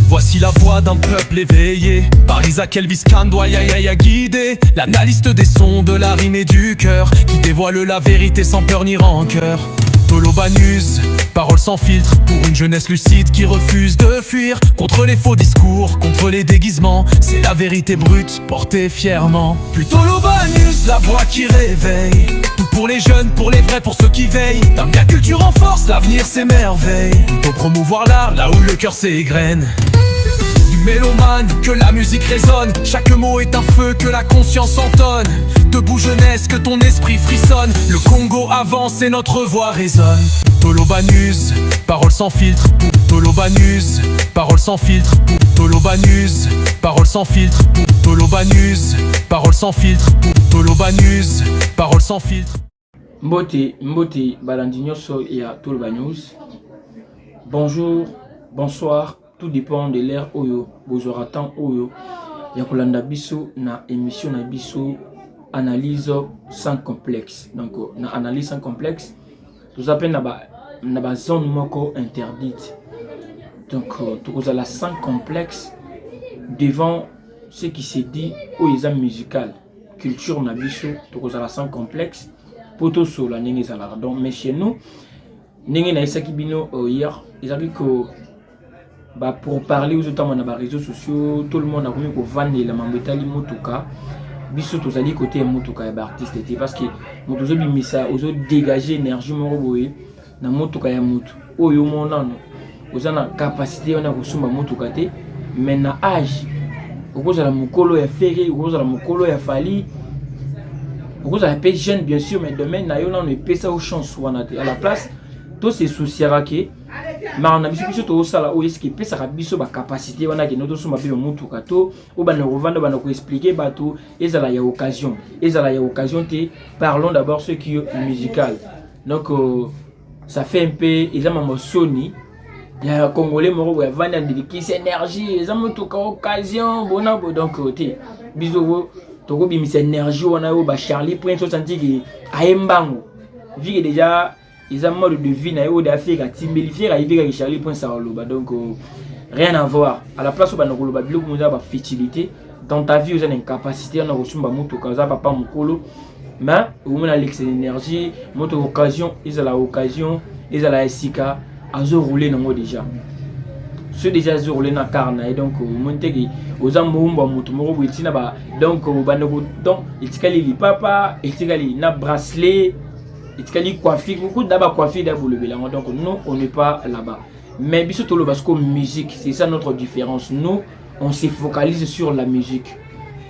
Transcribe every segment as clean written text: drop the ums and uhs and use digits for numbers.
Voici la voix d'un peuple éveillé par Isaac Elvis Kandoya guidé. L'analyste des sons, de la rime et du cœur, qui dévoile la vérité sans peur ni rancœur. Tolobanus, parole sans filtre, pour une jeunesse lucide qui refuse de fuir contre les faux discours, contre les déguisements. C'est la vérité brute, portée fièrement. Puis Tolobanus, la voix qui réveille, tout pour les jeunes, pour les vrais, pour ceux qui veillent. D'un bien culture en force, l'avenir s'émerveille. Faut promouvoir l'art, là où le cœur s'égrène. Mélomane, que la musique résonne. Chaque mot est un feu, que la conscience entonne. Debout jeunesse, que ton esprit frissonne. Le Congo avance et notre voix résonne. Tolobanus, parole sans filtre. Tolobanus, parole sans filtre. Tolobanus, parole sans filtre. Tolobanus, parole sans filtre. Tolobanus, parole sans filtre. Mbote, Balandinyoso et à Tolobanus. Bonjour, bonsoir. Tout dépend de l'ère oyo, bozora temps oyo. Yakolanda biso na émission na biso analyse sans complexe. Donc na analyse sans complexe, tout appelle na ba zone moko interdite. Donc tout la sans complexe devant ce qui se dit au examen musical, culture na biso, tout la sans complexe. Poto so la nenge zalara. Donc mais chez nous, nenge na isaki bino hier, ils avaient que pour parler aux autres dans les réseaux sociaux, tout le monde a remis au van et la mambetali motoka. Biso tous ali côté motoka ya artiste parce que motozo bimisa ozo dégager énergie moko boye na motoka ya moto. Oyo monano ozana capacité on a kusumba motoka te mais na âge okoza la mukolo ya ferré okoza la mukolo ya fali okoza la pe jeune bien sûr mais demain na yo na on pesa au chance wana te à la place tout se souciera que mais on a biso to sala o eski pesa ka biso ba capacité wana ke noto suma pe mutuka to o bana revendre bana ko expliquer bato ezala ya occasion te. Parlons d'abord ce qui est musical. Donc ça fait un peu ezama mosoni ya congolais moro ya vanda ndiki énergie ezama mutuka occasion bona donc te biso to ko bimisa énergie wana o ba Charlie Prince o senti ki aembango vie déjà ils ont mode de vie na yo d'affaire à timbelifier à vivre avec Charlie Prince à Oloba. Donc rien à voir. À la place où ba Oloba bilo ko ba fertilité dans ta vie, vous avez une capacité on a reçu ba moto kaza papa mukolo mais vous avez l'excès d'énergie, moto occasion, ils ont la occasion, ils ont la SIKA azo rouler nango déjà. Ceux déjà azo rouler na carna et donc monte ki aux ambomba moto moko boitina ba donc ba donc itikali li papa, itikali na bracelet. Et coiffure, beaucoup d'abord coiffure d'abord le bilan. Donc nous on n'est pas là-bas. Mais bien sûr parce que musique, c'est ça notre différence. Nous on se focalise sur la musique,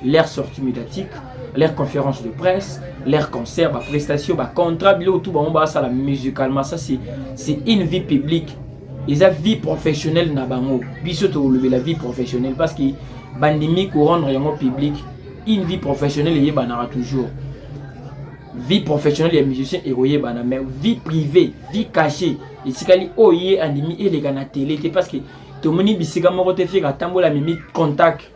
l'air sortie médiatique, l'air conférence de presse, l'air concert, la prestation, la contrat, tout on va ça la musicalement ça c'est une vie publique. Et la vie professionnelle na bango. Bien sûr la vie professionnelle parce que bandimi ko rendre yango public, une vie professionnelle y banara toujours. Vie professionnelle et musicien et bana mais vie privée, vie cachée. Et si kali oye animi et les gars na télé parce que tout le monde bisika moko te faire tambola mimi contact.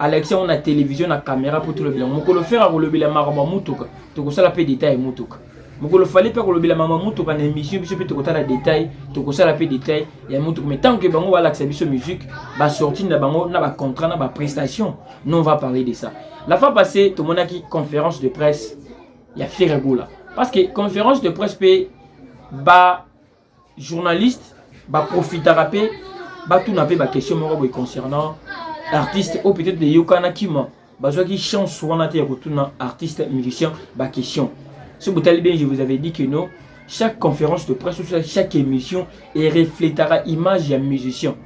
Alexa on a télévision na caméra pour tout le bilan. Moko le faire le bilan marama mutuka. To ko sala pe détail mutuka. Moko le fallait pas ko le bilan mama mutuka na émission biso pe to ko tala détail, to ko sala pe détail ya mutuka mais tant que bango wala accès biso musique, ba sortie na bango na ba contrat na ba prestation. Nous on va parler de ça. La fois passée tout le monde a qui conférence de presse. Il y a Ferregola. Parce que conférence de presse, bah journaliste, bah profitarape, bah tout n'a pas question concernant artiste ou peut-être de Yokana Kima. Bah soit qui chante souvent à terre retournant artiste musicien, bah question. Ce bouteille bien, je vous avais dit que non, chaque conférence de presse ou chaque émission et reflétera image d'un musicien.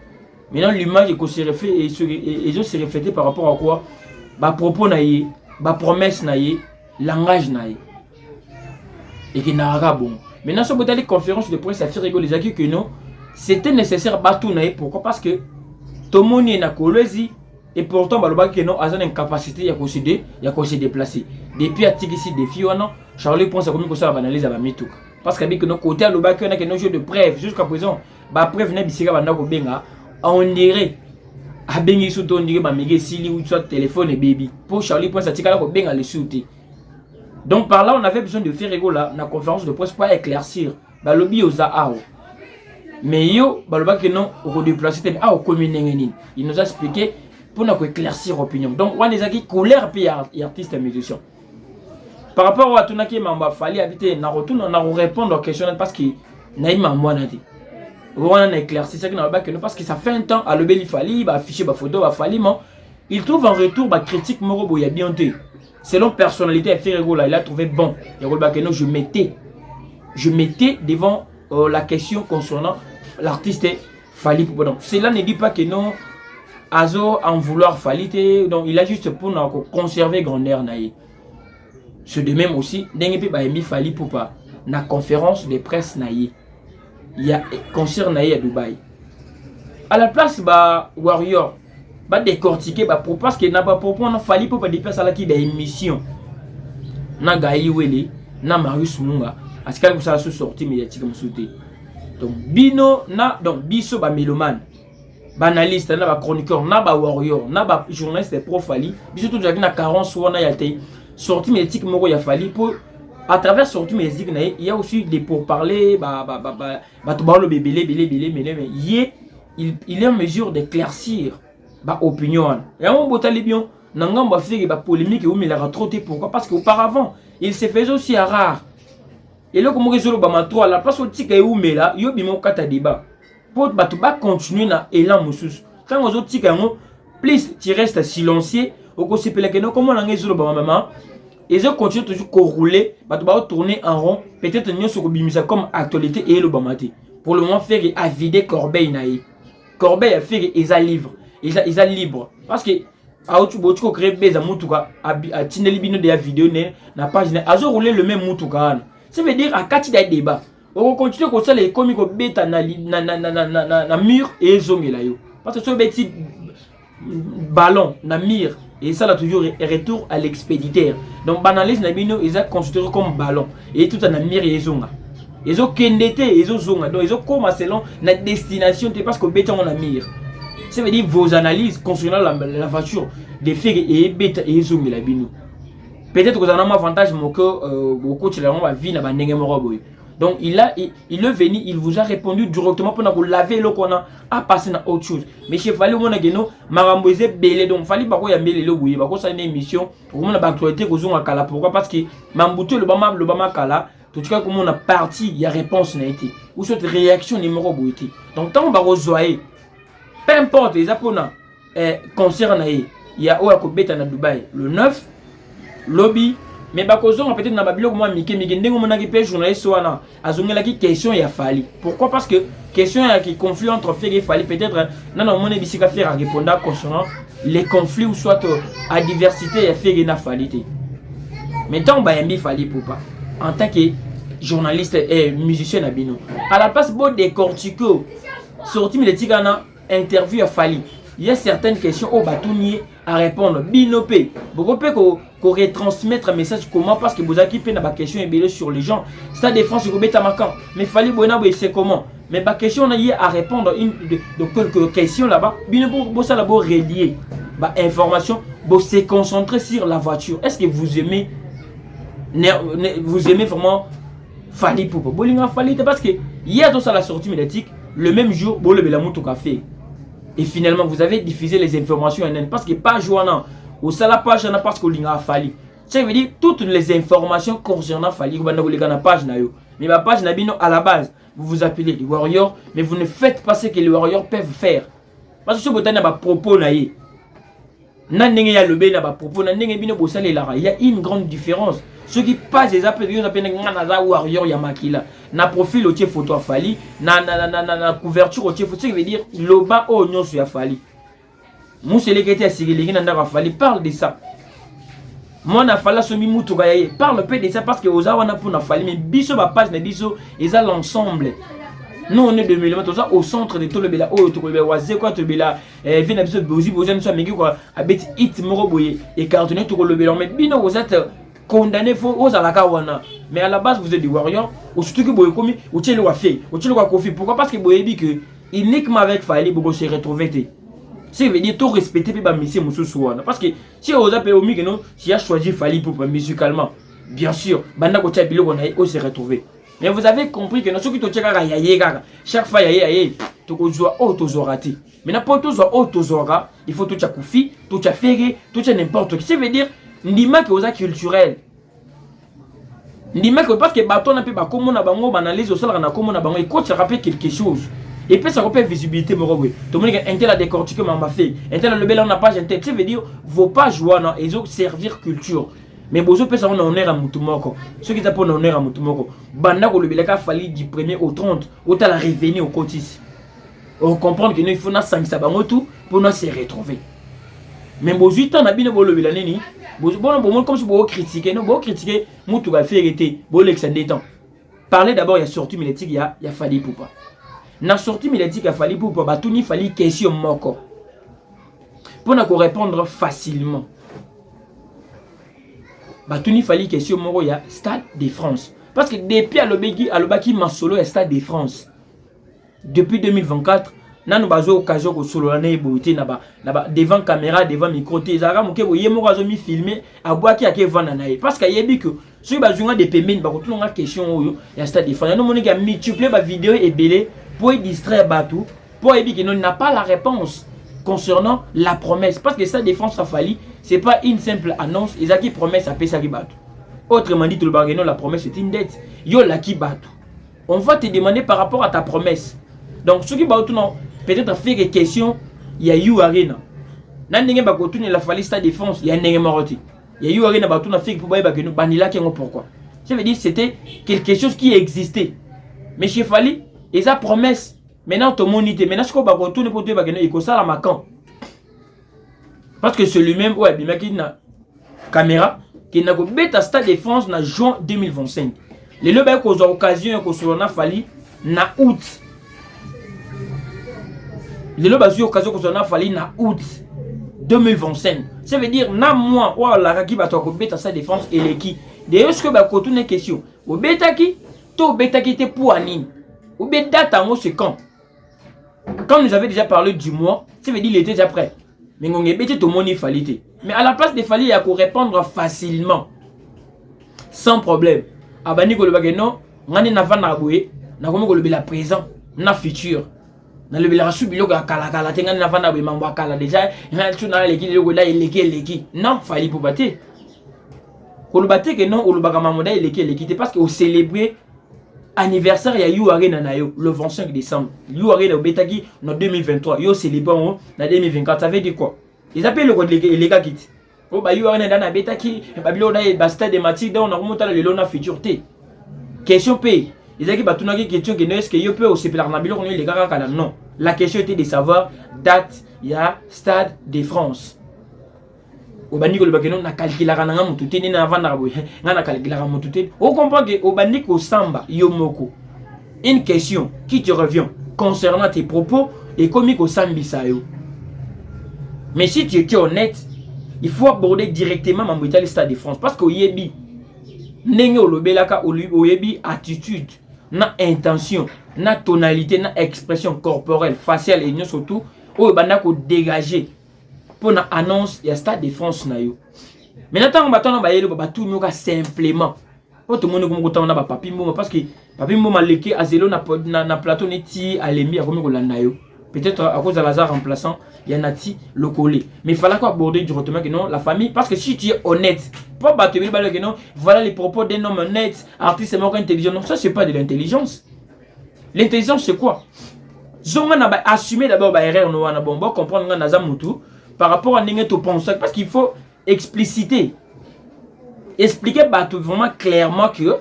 Maintenant l'image est se reflète et se refléter par rapport à quoi? Bah propos naïe, bah promesse naïe. Langage naïe et qui n'a pas bon. Maintenant, si vous avez des conférences de presse, ça fait rigoler les acquis que non, c'était nécessaire batou naïe. Pourquoi? Parce que tout le monde est na kolezi et pourtant baloba que non, a une capacité à se déplacer. Depuis à ici des filles non, Charlie pense à comment ça va analyser à la mitou. Parce qu'avec nos côtés à l'oba que na que nos jeux de preuve jusqu'à présent, bah preuve n'a bisika banda ko benga, on dirait a bengi sous ton dirait ba mege sili ou soit téléphone et baby. Pour Charlie pense à tikala ko benga le souté. Donc par là, on avait besoin de faire là, la conférence de presse pour éclaircir. Bah, lobby aux AAO. Mais yo, baloba que non, au déplacer au commune. Il nous a expliqué pour nous éclaircir l'opinion. Donc, on est qui colère puis artiste et musicien. Par rapport à tout ce qui m'a fallu habiter, na retourne, on a répondre aux questions parce que naïma moi n'a dit. On a éclairci ça que parce que ça fait un temps à le bel il fallait, bah afficher bah photo, bah fallait, mais il trouve en retour bah critique morobo il y a bien été. Selon personnalité et fait il a trouvé bon. Il a que non je mettais devant la question concernant l'artiste Fally Ipupa. Donc cela ne dit pas que non Azo en vouloir Fally, donc il a juste pour nous conserver grandeur naïe. C'est de même aussi, n'engagez pas Fally Ipupa na conférence de presse naïe. Il y a concert naïe à Dubaï. À la place bah Warrior bah décortiquer bah pour parce que n'a pas pour prendre Fally Ipupa des personnes qui des émissions. Na Gaël Wele, na Marius Munga, à ce qu'elle ça sorti médiatique comme sauté. Donc bino na donc biso ba mélomane. Banaliste, na ba chroniqueur, na ba warrior, na ba journaliste pro Fally, biso tout na carence ou na yaté. Sortie médiatique moko ya Fally pour à travers sortie médiatique il y a aussi des pourparlers tout le bébé mais il est en mesure d'éclaircir ba opinion et on botali bien nangam ba faire ba polémique ou mais la retroté pourquoi parce qu'auparavant il se faisait aussi rare et là comme réseau ba matro à la place au tika ou mais là yo bimo kata débat pour ba tout ba continuer na élan musus quand aux autres tika ngo please tu restes silencieux au se pele que non comment la réseau ba maman. Et ils continuent toujours à rouler, à tourner en rond. Peut-être que nous sommes comme actualité et le bamati. Pour le moment, faire à vider Corbeil naï. Corbeil a fait ils a libre. Ils a libre. Parce que à autre chose, créer des amoutuka à tineli bino de la vidéo na page à rouler le même moutuka. Ça veut dire à quatre débat. On continue comme ça les comiques bêta na mur et zongi là yo. Parce que ce petit ballon na mur. Et ça, là, toujours retour à l'expéditeur. Donc, banalise, ils ont considéré comme ballon. Et tout en a mis les zonga. Ils ont kendété, ils ont zonga. Donc, ils ont comme selon la destination, parce que bêta, on a mis. Ça veut dire vos analyses concernant la voiture, des faits et bêta et zonga, la bino. Peut-être que vous avez un avantage, mais que beaucoup de gens vont vivre dans le monde. Donc, il est venu, il vous a répondu directement pour vous laver le qu'on a passé dans autre chose. Mais chez Fally, on a dit non, Maramboise belé. Donc, Fally, bah, il y a belé le oui, bah, ça une émission. Pour moi, on a actualité que à Kala. Pourquoi? Parce que Mambouté, le Bama Kala, tout cas, comme on a parti, il y a réponse n'a été. Ou cette réaction numéro bouité. Donc, tant on va rejoindre, peu importe les apponats, concert naïe, il y a Oakobet à Dubaï, le 9, lobby. Mais bakozon peut-être na babilo moi mike ndengo mona ki pe journaliste wana azongela ki question ya Fally. Pourquoi? Parce que question ya qui conflit entre Fally et Fally peut-être nana mona bisika faire répondre concernant les conflits ou soit à diversité ya Fally na Fally. Maintenant ba yambi Fally Ipupa en tant que journaliste et musicien na bino. À la place beau décortiquer sorti médiatique na interview à Fally. Il y a certaines questions au batounier à répondre. Binopé. Beaucoup peut qu'on retransmettre un message comment parce que vous avez qui na question est sur les gens. C'est la défense que bêta marquant. Mais Fally Buena c'est comment. Mais la question on a eu à répondre de quelques questions là-bas. Binopo ça là-bas relier. Bah information. Vous se concentrer sur la voiture. Est-ce que vous aimez vraiment Fally Ipupa? Bolinga Fally parce que hier dans la sortie médiatique le même jour bon le Belamuto café. Et finalement, vous avez diffusé les informations parce que pas jouant au sala page parce que l'on a Fally. Ça veut dire toutes les informations concernant Fally. Vous avez la page mais la page à la base, vous vous appelez les Warriors, mais vous ne faites pas ce que les Warriors peuvent faire. Parce que ce que vous avez propos il y a une grande différence. Ceux qui passent les appels, ils appellent Warrior Yamakila. Na profil au photo à Fally, na couverture au photo, ça veut dire loba o nyon sur Fally. Mousse les qui étaient à Sirili, na Fally parle de ça. Moi na Fally somi mutuga parle peu de ça parce que aux awana pour na Fally mais biso ba page na biso ils ont l'ensemble. Nous on est de millimètres au centre de tout le bela oh to le waze quoi to bela vient biso bozi bozi so mengi quoi abet it moro boye et cartonné to le bela mais bino vous êtes condamné aux alakawana. Mais à la base vous êtes des Warriors ou surtout que boye komi ou tient le wafé ou tient le kofi. Pourquoi? Parce que boye dit que uniquement avec Fally bobo se retrouver. Ça veut dire tout respecter puis ba monsieur mususuana parce que si on appelle au micro si a choisi Fally pour musicalement bien sûr banda ko tia bilo on a se retrouver. Mais vous avez compris que ceux qui te tcheka chaque fois yaye tu kozwa autozorati. Maintenant pour tozwa autozora, il faut tout koufi, tout faire, tout n'importe qui. Ça veut dire ndima que oza culturel. Ndima que parce que baton na pe ba komo na bango banalise au sol na komo na bango et quand ça rappelle quelque chose. Et puis ça rappelle visibilité morobwe. Tout le monde un tel a décortiqué m'a fait. Un tel a levé là na page un tel. Ça veut dire vos pages wana ils ont servir culture. Mais bozo peut savoir honneur à mutumoko. Ceux qui tapent honneur à mutumoko. Banda ko le belaka fali du 1er au 30, autant la revenir au cotis. On comprend que nous il faut na sangisa bango tout pour nous se retrouver. Mais bozo temps na bino bolo belane ni. Bozo bon comme si bo critiquer, non bo critiquer mutu ka vérité, bo l'excès temps. Parler d'abord il y a sortie médiatique, il y a fali poupa. Na sortie médiatique il y a fali poupa, ba tout ni fali question moko. Pour na ko répondre facilement. Batuni fali question moko ya Stade de France parce que depuis alobaki masolo ya Stade de France depuis 2024 nanu bazo occasion ko solo na eboté na ba devant caméra devant micro te zaka moke boye moko azo mi filmer abwaki ake vana na ye parce que yebi que ceux bazunga de pembeni ba ko tulonga question oyo ya Stade de France no moni ka multiplier ba vidéo ebelé pour distraire batou pour yebi que non n'a pas la réponse concernant la promesse parce que Stade de France a fallu. C'est pas une simple annonce. Ils ont qui promesse à Pessari Batou. Autrement dit, tout le bargain, la promesse est une dette. Yo la qui Batou. On va te demander par rapport à ta promesse. Donc, ceux qui Batou, peut-être à faire des questions, il y a eu Arena. Nan ba ko tuni la fali Stade de France, il y a ndenge maroti. Il y a eu Arena Batou na fait pour ba que nous banila kengo pourquoi. Ça veut dire c'était quelque chose qui existait. Mais chez Fali, ils ont promesse. Maintenant, tout le monde dit, maintenant, ce qu'on va retourner pour te dire que il faut ça la macan. Parce que c'est lui-même, ouais, il y a une caméra qui n'a pas bêta Stade de France en juin 2025. Les lobes ont eu l'occasion de se faire en août. Les lobes ont eu l'occasion de se faire en août 2025. Ça veut dire, na moi, ouais, la raki va te bêta Stade de France et l'équipe. D'ailleurs, ce que va continuer une question. Au bêta qui, tout bêta qui était pour Anine. Au bêta tango c'est quand. Quand nous avons déjà parlé du mois, ça veut dire qu'il était déjà prêt. Mais on est bêté tout le monde il fallait. Mais à la place de fallait, il y a pour répondre facilement. Sans problème. Abani ko le bageno, ngani na va na boye, na komo ko le la présent, na futur. Na le la rasu bilo ka kala kala tenga na va na boye mambo kala déjà, na tu na leki le la leki. Non, fallait pour battre. Ko le battre que non, o le baga mamoda leki parce que au célébrer anniversaire il y a eu arena na yo le 25 décembre. You arena au betaki en 2023. Yo célébrer en 2024. Ça veut dire quoi? Ils appellent les gars kit. Oh bah you arena dans betaki, ba bilo na ba stade de Matic dans on remonte le lona futur T. Question P. Ils ont dit bah tout na question que est-ce que yo peut au célébrer na bilo on les gars kala non. La question était de savoir date il y a Stade de France. Obani ko le bakeno na calculer na mututé ni na vanda boy na calculer na mututé on comprend que obani ko samba yomoko une question qui te revient concernant tes propos et comme ko sambisa yo mais si tu étais honnête il faut aborder directement mambuita le Stade de France parce que yebi ndenge olobelaka oyebi attitude na intention na tonalité na expression corporelle faciale et surtout o banda ko dégager pour une annonce il y a Stade de France na yo. Maintenant on va yelo ba tout noka simplement. Pour tout le monde comme on a papi mboma parce que papi mboma leki azelo na plateau neti alemi a comme ko landa yo. Peut-être à cause de Lazare remplaçant, il y en a ti le coller. Mais il fallait aborder directement que non la famille parce que si tu es honnête, pas battre que non, voilà les propos d'un homme honnête, artiste et intelligent. Non, ça c'est pas de l'intelligence. L'intelligence c'est quoi? Zonga na ba assumer d'abord ba erreur no wana bon comprendre nga naza mutu. Par rapport à Nengeto Ponsa, parce qu'il faut expliciter, expliquer vraiment clairement que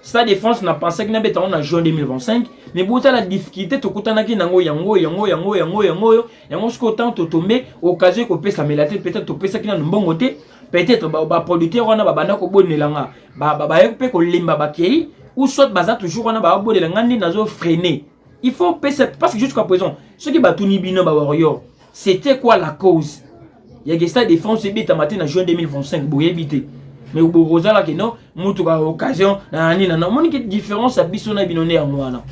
Stade de France n'a pensé qu'il n'avait pas en juin 2025, mais pour la difficulté, tout le temps, ce qu'autant te tomber, occasion qu'on peut s'améliorer, peut-être que ça qui n'a bon côté, peut-être que producteur on a babana ko bonelanga, peut ko limba bakei, ou soit baza toujours on a babonelanga ni nazo freiner. Il faut parce que jusqu'à présent, ceux qui batuni bino ba warrior. C'était quoi la cause? Il y a des Stades de France et bêta matin en juin 2025 pour éviter. Mais au Borosa là que non, mutu ka occasion na nina na moni que différence à bisona binone à moi là.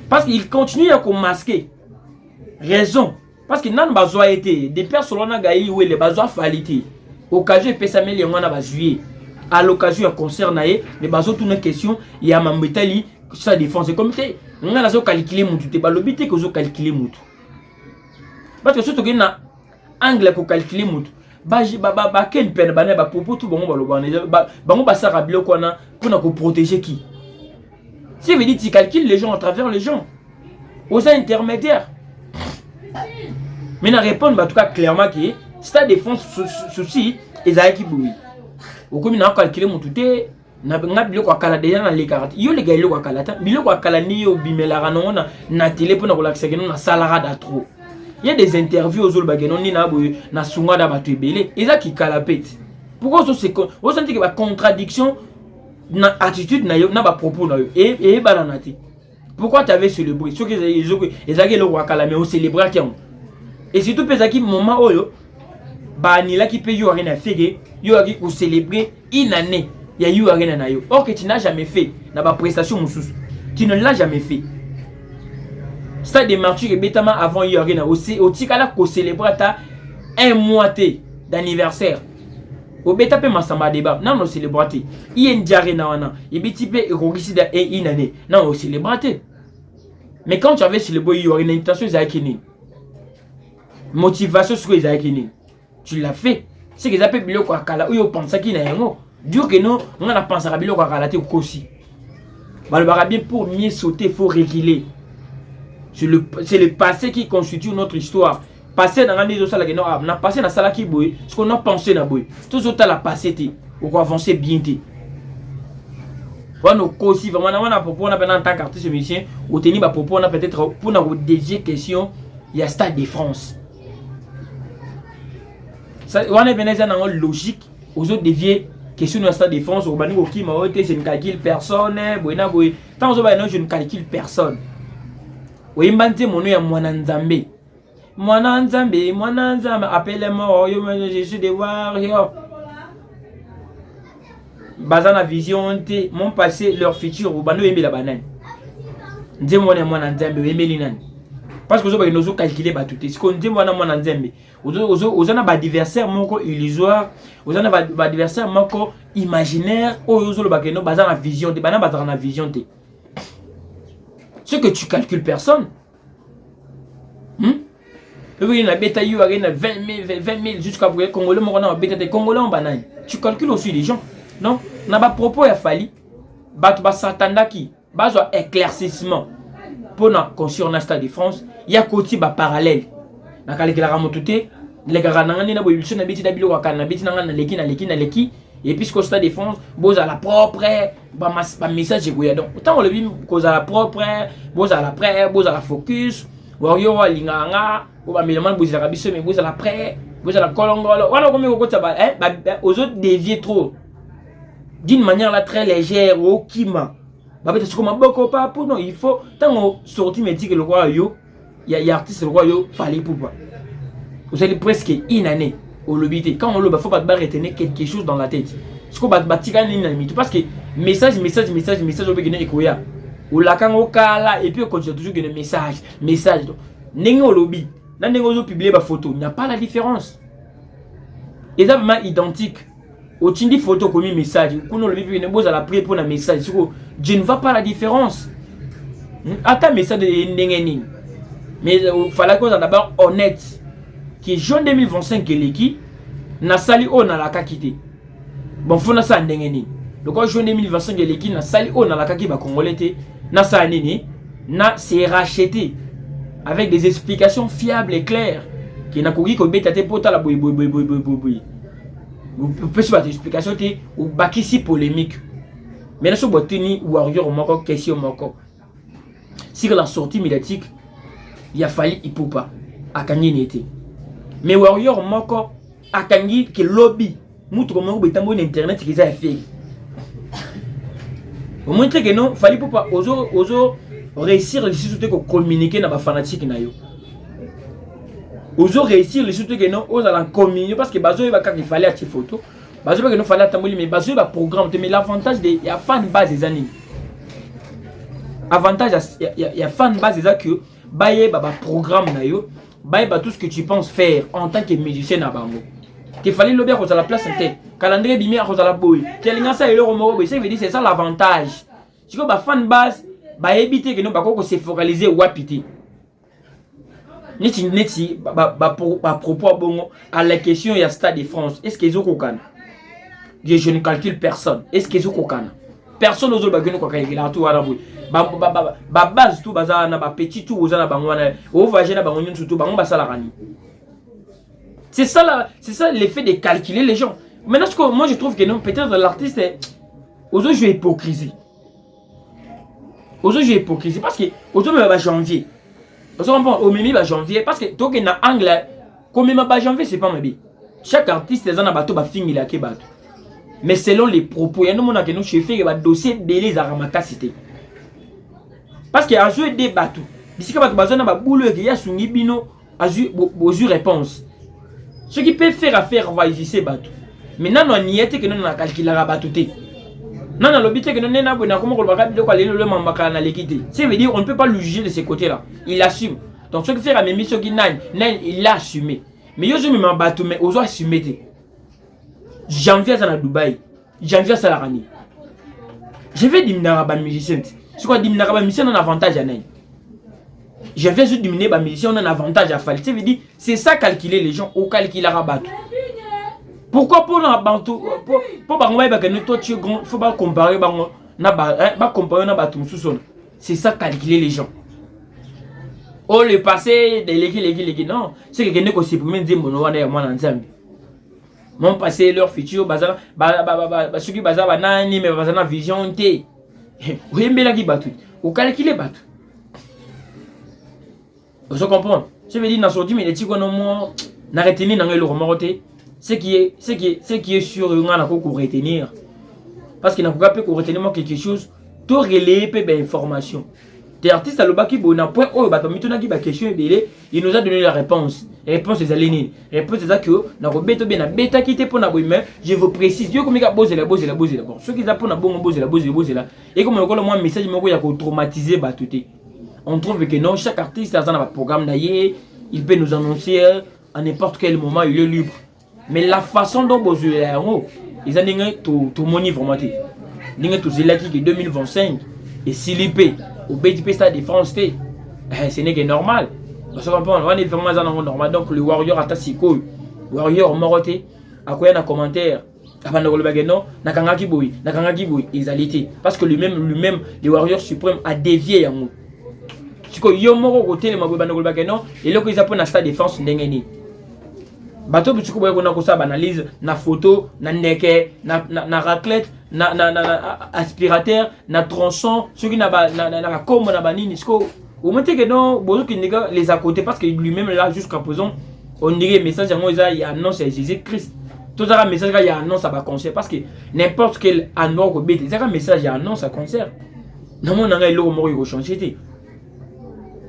Parce qu'il continue à masquer. Raison. Parce que nan bazwa été des personnes na gaï ou les bazwa falité. Occasion peut s'améliorer on a ba juillet. à l'occasion du concert naé mais bazo tout une question il y a mambetali sa défense c'est comme té on a zo calculer mutu té balobi té que zo calculer mutu parce que surtout que na angle pour calculer mutu ba quel peine ba ba popo tout bon bango ba sa rabilo ko na pour protéger qui si veut dire tu calcules les gens à travers les gens aux intermédiaires mais na répondre en tout cas clairement que si ta défense souci ezaki boui okomi na calculer mutu té na biloko akala déjà na lekarate yo les gars biloko akala ta biloko akala ni yo bimela na na télé pour na ko lakisa na salara da trop. Il y a des interviews aux autres ni na sunga da batu ebele eza ki kalapete pourquoi on senti que la contradiction na attitude na yo na ba propos na yo et balanati pourquoi tu avais célébré ce que ezaki le roi kala mais on célébrer qui et surtout pesaki moment oyo ba ni la ki pe yo rien à faire yo aki pour célébrer une année il y a eu rien na yo or que tu n'as jamais fait na ba prestation mususu tu ne l'as jamais fait. Stade de martyrs et bétama avant Yorgena aussi au tikala ko célébrer un mois d'anniversaire au beta pe masamba débat non célébrer il y a une diarrhée na wana et bitipe et rogisida et une année non célébrer mais quand tu avais célébré Yorgena intention zakini motivation sur zakini tu l'as fait c'est que ça peut biloko akala ou yo pensa ki na yango dur que non on a pensé à biloko akala te aussi balbara bien pour mieux sauter il faut réguler. C'est le passé qui constitue notre histoire. Passé dans l'année de ça, on a passé dans ça qui bouille, ce qu'on a pensé dans bouille. Tout ça, la passé, on va avancer bien. On a aussi vraiment, on a propos, on a en tant qu'artiste musicien, on tenir à propos, on a peut-être pour nous dévier question, il y a Stade de France. On a bien dans une logique, aux autres dévier question de Stade de France, on va nous qui m'a été, je ne calcule personne, tant que je ne calcule personne. Oimbante mono ya mwana nzambe appelle-moi yo je suis des warriors bazana vision te mon passé leur futur ou bano yembe la banane nze mwana nzambe yemeli nani parce que ozo ba nozo calculer ba tout est-ce qu'on dit mwana nzambe ozo na ba adversaire moko illusoire ozo na ba adversaire moko imaginaire ozo lo ba keno bazana vision te bana bazana vision te. Ce que tu calcules personne. Oui, il a bêta you 20 000 jusqu'à pour Congolais, on a bêta des Congolais en banane. Tu calcules aussi les gens. Non, n'a pas propos à Fali. Bat s'attendre qui bas éclaircissement pour na construire un Stade de France. Il y a côté ba parallèle. Na calcul la ramotuté, les gars n'angani na boyulsion na bêta d'abilo wakana na bêta na leki. Et puis ce Stade de France, boz à la propre, ba message goya donc. Autant on le vit cause à la propre, boz à la près, boz à la focus, warrior linganga, ou ba mélaman boz à la biso mais boz à la près, boz à la kolongolo. Voilà comment on ça aux autres dévier trop. D'une manière là très légère au kima. Ba peut-être comme beaucoup pas pour non, il faut tant on sorti mais dit que le roi yo, il y a artiste le roi yo fallait pour pas. Vous allez presque une année. Quand on le faut pas retenir quelque chose dans la tête. Ce qu'on va parce que message au beginner ekoya. Ou la quand on kala et puis on continue toujours que message. Nengo lobby, nan nengo publier ba photo, il n'y a pas la différence. Exactement identique. Au tindi photo comme message, quand on le lobby ne pose à la prière pour un message. Je ne vois pas la différence. Attends message de nengeni. Mais il fallait qu'on soit d'abord honnête. Qui est juin 2025 que l'équipe n'a sali on a la kakité. Bon, faut na sa ndengeni. Donc, juin 2025 que l'équipe n'a sali on a la kakité, congolais, n'a sa nini, n'a s'est racheté avec des explications fiables et claires. Qui n'a qu'au bêta pota la boui. Vous pouvez sur des explications ou bakisi polémique. Mais là, sur botini ou warrior moko question moko. Si la sortie médiatique, il a fallu il peut pas. À Kangi n'était. Mais warrior moko akangi ke lobby mutu ko moko betambo na internet ki za fait au moins que non fallait pas ozo réussir les surtout ko communiquer na ba fanatique na yo ozo réussir les surtout que non ozo la communiquer parce que bazo ba quand il fallait acheter photo bazo ba que non fallait attendre mais bazo ba programme mais l'avantage de ya fan base des années avantage ya fan base des que baye ba programme na yo bah tout ce que tu penses faire en tant que musicien à Bango. qu'il fallait le bien à la place en tête. Calendrier bimé à la boy. Ça c'est ça l'avantage. Si vous avez fan base, bah éviter que nous pas se focaliser ou apiter. Neti propos bon à la question il y a Stade de France. Est-ce qu'ils ont cocan? Je ne calcule personne. Est-ce qu'ils ont cocan? Personne n'ose pas que nous cocan. Il a tout à la boue. Base tout bazar na ba petit tout aux anabangwana. Au vagin na bangon surtout bangon basalarani. C'est ça l'effet de calculer les gens. Maintenant, ce que moi je trouve que non, peut-être l'artiste est aux autres jouer hypocrisie. Aux autres jouer hypocrisie parce que aux autres même janvier. Parce qu'on prend au mimi janvier parce que toi qui na anglais comme même janvier c'est pas ma vie. Chaque artiste est un bateau ba finir la bateau. Mais selon les propos, il y a nous que nous chefs qui va dossier belé za ramaka cité. Parce que a joué des bateaux. D'ici que bateau bazana ba boulot qui y a sungi bino a joué réponse. Ce qui peut faire affaire va ici bateau. Maintenant on y était que nous na calculer la bateau té. Non non l'obité que nous n'a pas comment on va rapide quoi le mambaka na l'équité. Ça veut dire on ne peut pas le juger de ces côtés-là. Il assume. Donc ce qui fait à mes missions qui nine il l'a assumé. Mais yo je me m'en bateau mais aux assumer. Janvier à Dubaï, janvier à la Rani. Je vais diminuer les musiciens. C'est quoi diminuer les musiciens on a un avantage à Naï. Je vais juste diminuer les musiciens on a un avantage à Fall. Ça veut dire c'est ça calculer les gens au calculer la rabat. Pourquoi pour un bantou pour banger que nous toi tu grand faut pas comparer bango na ba comparer na batum sous c'est ça calculer les gens. Oh le passé de l'équipe non c'est que ne ko supprimer dire mon wana moi na nzambi. Mon passé leur futur bazar ceux qui bazar banani mais bazar na vision té. Oui mais là qui batu au calculer batu. Vous comprenez? Je veux dire dans sorti mais les petits qu'on moi na retenir dans le remorté. Ce qui est sûr, on a qu'on retenir. Parce qu'il n'a pas pu retenir quelque chose, tout relayer peu d'informations. Des artistes à l'obaki, bon, un point où il nous a donné la réponse. La réponse est alignée. La réponse est que n'a pas bien bêta quitté pour la mais je vous précise, Dieu comme il a posé la bose. Bon, ceux qui ont bon bose la. Et comme on a un message, il y a traumatiser batouté. On trouve que non, chaque artiste a un programme d'ailleurs, il peut nous annoncer à n'importe quel moment, il est libre. Mais la façon dont vous avez ils ont tout mon niveau formaté. Ils ont tout zélaki que 2025 et Silipé au BTP Stade de France, ce n'est que normal. Parce qu'on est vraiment normal. Donc le Warrior a Siko, Warrior Moroté, à quoi il y a un commentaire. Avant de le non, Nakangaki Boy, ils allaient. Parce que lui-même, le Warrior suprême a dévié à nous. Si vous avez côté le Mabouba non, et là qu'ils apprennent à Stade de France, n'engagez. Bateau petit coup on a comme ça analyse na photo na neke na raclette na aspirateur na tronçon ceux qui na comme na banini sco au moment que non bozo qui nègre les à côté parce que lui-même là jusqu'à présent on dirait message en il y a annonce Jésus Christ tout ça message il y a annonce à ba concert parce que n'importe quel annonce ko bête ça message il y a annonce à concert non mon nanga il mort il changer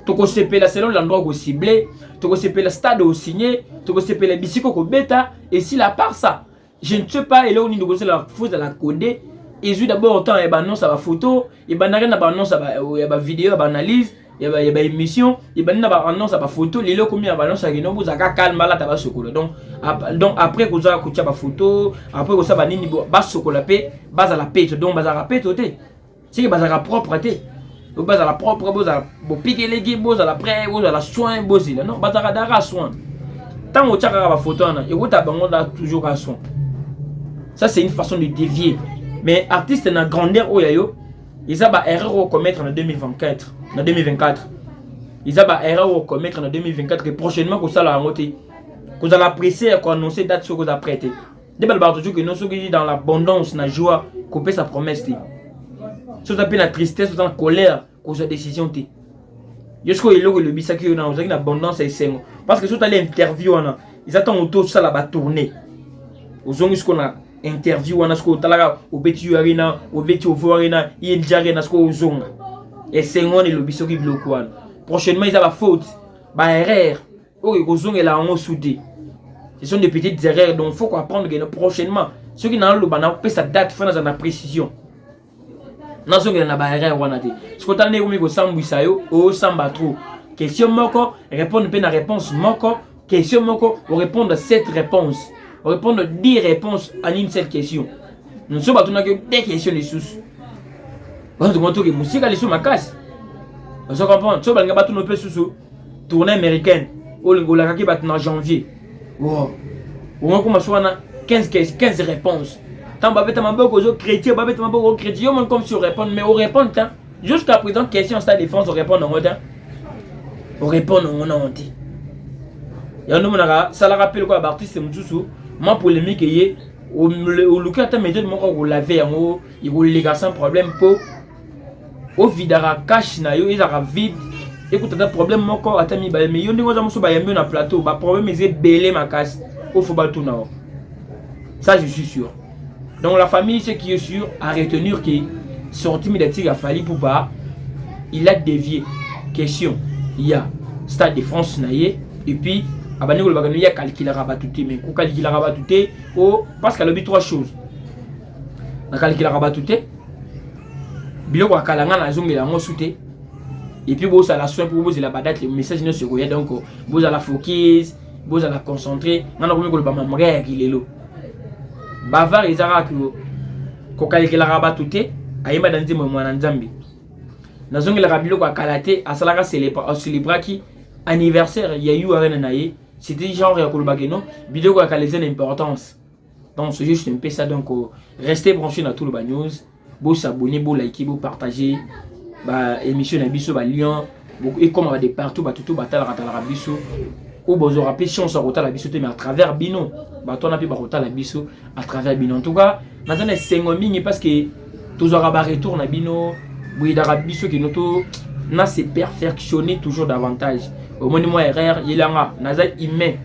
toko sepela selon l'endroit où ciblé toko sepela stade où signé toko sepela bisiko ko beta et si la part ça je ne sais pas et là on nous cause la fausse à la coder et ju d'abord autant et ba non ça va photo et ba na ba non ça va vidéo ba analyse et ba émission et ba na ba non ça va photo les loco combien ba non ça no buza ka calme là ta ba sokolo donc après ko za ko tia ba photo après ko ça ba nini ba sokola pe base à la pète donc ba za rapete oté c'est que ba za propre té vous avez la propre, vous avez piqué les guides, vous avez après, vous avez la soin, vous avez non, vous avez la soin. Tant que vous avez la photo, et vous avez toujours la soin. Ça, c'est une façon de dévier. Mais artiste dans la grandeur, ils ont une erreur à commettre en 2024. Ils ont une erreur à commettre en 2024 et prochainement, vous allez monter. Vous allez apprécier et annoncer date sur vous apprêtez. Des belles toujours que nous sommes dans l'abondance, dans la joie, couper sa promesse. Si vous avez la tristesse, vous avez la colère, vous avez la décision. Jusqu'au jour où le bisaki, vous avez une abondance et c'est parce que si vous avez l'interview, ils attendent autour de ça la tourner. Vous avez ce a interview, on a ce qu'on a au Bétu Arena, au Bétu Arena, il y a déjà rien, ce qu'on a. Et c'est moi le bisaki bloqué. Prochainement, ils ont la faute, erreur. Oh, ils ont la honte soudée. Ce sont des petites erreurs, donc il faut apprendre que prochainement, ceux qui n'ont pas sa date, il faut la précision. Non seulement na ba erreur wana te ce que tane ko sambwisa yo o samba trop question moko répondre pe na réponse moko question moko ou répondre à cette réponse répondre 10 réponses à une seule question. Nous sommes pas que des questions les sous. On te montre que musique les sous ma casse. On se comprend. Tu vas pas tout nos peu sous tournée américaine. Au la qui bat en janvier. Wow. On commence à 15 réponses. Tant babet ma beaucoup aux chrétiens, babet ma beaucoup aux chrétiens, on comme sur répondre mais on répond tant. Jusqu'à présent question stade défense on répond en temps. On répond en honte. Et on a ça la rappelle quoi Baptiste Moussou, moi polémique est au local ta méthode mon ko laver en haut, il roule les gars sans problème pour au vidara cash na yo ils a vide. Écoute un problème mon corps atami ba mais yo ndingo za musu ba yambi na plateau, ba problème est belé ma casse au football tout na. Ça je suis sûr. Donc la famille ce qui est sûr à retenir que sorti médiatique a fallu pour pas il a dévié. Question, il y a Stade de France naïe et puis abani ko bagano ya calculer rabatouté mais ko calculer rabatouté oh parce qu'elle a vu 3 choses. Na calculer rabatouté biloko akalanga na zongela ngo souté et puis bo ça la soin pour vous la badate le message ne se voyait donc vous à la focus, vous à la concentrer, ngana ko ko ba mamre ki lelo. Bavar ezara ko calculer rabatouté ayema danzi mo mwana nzambi. Na zongela rabilo ko akalate asalaka célébrer qui anniversaire il y a eu arena naïe. C'était genre ya kolobageno vidéo ko akaleze l'importance. Donc c'est juste un peu ça donc restez branchés dans tout le news. Vous s'abonner, vous liker, vous partager bah émission na biso ba lien et comme on va de partout ba tout batala ratala biso ou bozo rappeler si on se rota la biso mais à travers bino ba toi na pi ba rota la biso à travers bino en tout cas maintenant c'est mingi parce que tous aura ba retour na bino oui da biso qui noto na se perfectionner toujours davantage au moins moi erreur yelanga naza humain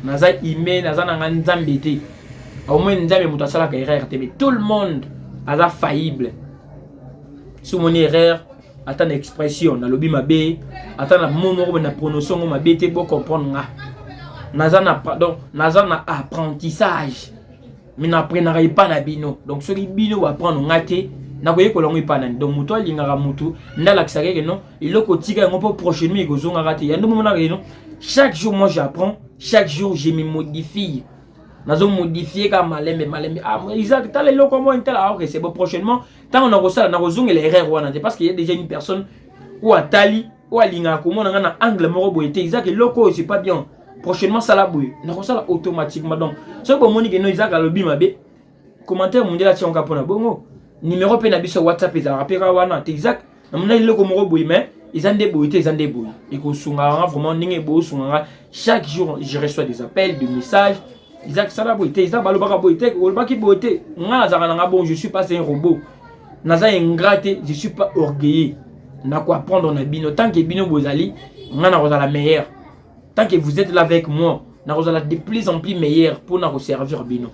naza na nzambe te au moins nzambe muto sala ka erreur te mais tout le monde a faillible. Sous mon erreur, attends expression, na lobi mabe, attends na momo na prononciation mabe te pour comprendre nga. Nazana pardon, nazana apprentissage. Mais n'apprenara pas na bino. Donc ce qui bino va prendre ngate, na koye ko longi pa nan. Donc muto lingara mutu, ndala kisake que non, il le kotika ngo pour prochainement ko zonga rate. Yando mo na non. Chaque jour moi j'apprends, chaque jour je me modifie. Nazo modifier comme malembe ah Isaac t'as les locaux comment intel ah ok c'est bon prochainement tant on a reçu na rozong les erreurs wana parce qu'il y a déjà une personne ou à tali ou à linga comment on a un angle moro boité Isaac les locaux c'est pas bien prochainement ça la bouille na reçu automatiquement donc ce que moni que no Isaac a lobi mabe commentaire mondial tia on kapona bongo numéro pe na biso WhatsApp ils a rappelé wana Isaac na mona les locaux moro bouille mais ils ont des bouilles et ko sunga vraiment ninge bo sunga chaque jour je reçois des appels des messages Isaac Salaboité, Isaac Balobaka Boité, Olbaki Boité, bon, je suis pas un robot. Naza ingraté, je suis pas orgueilleux. N'a quoi prendre dans bino. Tant que bino bozali, on a la meilleure. Tant que vous êtes là avec moi, on a de plus en plus meilleur pour nous servir bino.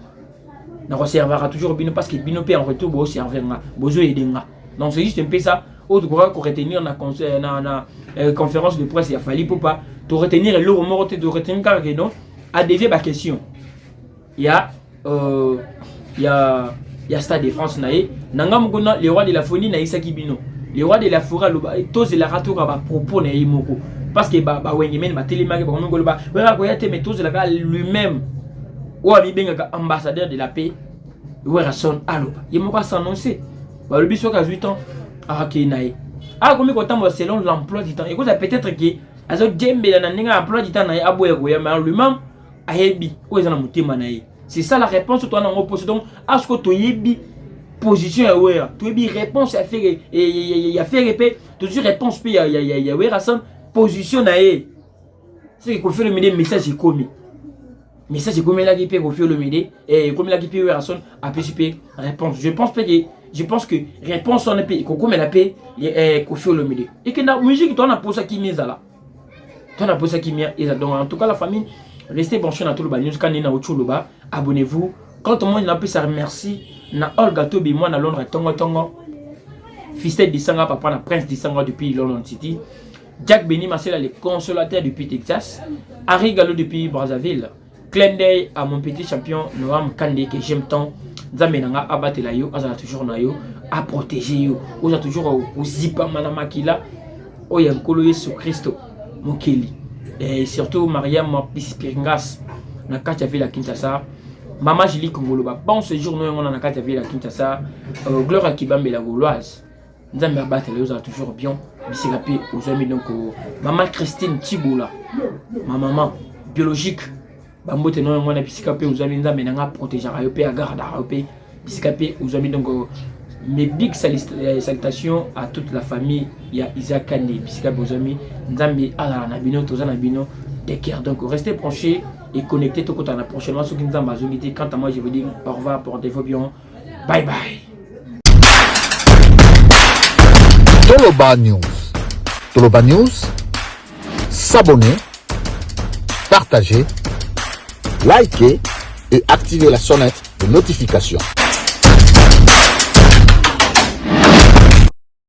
On servira toujours bino parce que bino peut en retour pour servir nga, besoin aider nga. Donc c'est juste un peu ça. Autre quoi qu'on retenir na conférence de presse il a fallu pour pas te retenir le mot de retenir car non à dévier ma question. Il y a Stade de France naé nanga mukona le roi de la folie na Isaki Bino le roi de la forêt tous la ratour ba propos na yimoko parce que ba wengemen ba télémarque ba ngolo ba ko yate mais tous la lui-même ou abi benga ambassadeur de la paix Werason aloba yimoko s'annoncer ba le biso ka 8 ans ah ok naé ah comme ko tambo selon l'emploi du temps et ça peut-être que azo djembe na ninga emploi du temps naé aboye ko ya mais lui-même c'est ça la réponse toi on pose donc à ce que tu yebi position ya wera tu yebi réponse à faire et a fait répéter toujours réponse puis ya wera son position na e c'est que fait le message est commis là qui peut faire le midi et comme là qui peut wera son a participer réponse je pense que réponse on peut comme la paix et qu'on fait le midi et que la musique toi on a posé qui mise là toi on a posé qui mise donc en tout cas la famille restez branchés dans tout le news quand il y a un abonnez-vous quand tout le monde n'a pas ça remercie na Olga Tobi moi na Londres tongo Fistel Disanga papa na Prince Disanga depuis London City Jack Benny Marcel les consolateurs depuis Texas Harry Gallo depuis Brazzaville clin d'œil à mon petit champion Noam Kandé que j'aime tant Zamenanga abattre la yo azala toujours na yo à protéger yo oza toujours au zipa manamakila oyankolo Yesu Christo mokeli et surtout Mariam Pispingas na kati ya ville ya Kinshasa. Maman Julie Kongolo ba bon séjour no ngona na kati ya ville ya Kinshasa. Gloire à Kibambe la Gauloise. Nzambe abattre les autres toujours bien. Bisika pe aux amis donc maman Christine Tiboula. Ma maman biologique. Bambote no ngona bisika pe aux amis nzambe nga protéger ayo pe agarda ayo pe bisika pe aux amis donc mes big salutations à toute la famille. Il y a Isaac Kane bisika pe aux amis nzambe ala na bino tozana bino de cœur. Donc restez branchés et connectés tout côté prochainement sur Kinzamba Zolité. Quant à moi je vous dis au revoir, portez-vous bien, bye bye. Toloba News. Toloba News, s'abonner, partager, liker et activer la sonnette de notification.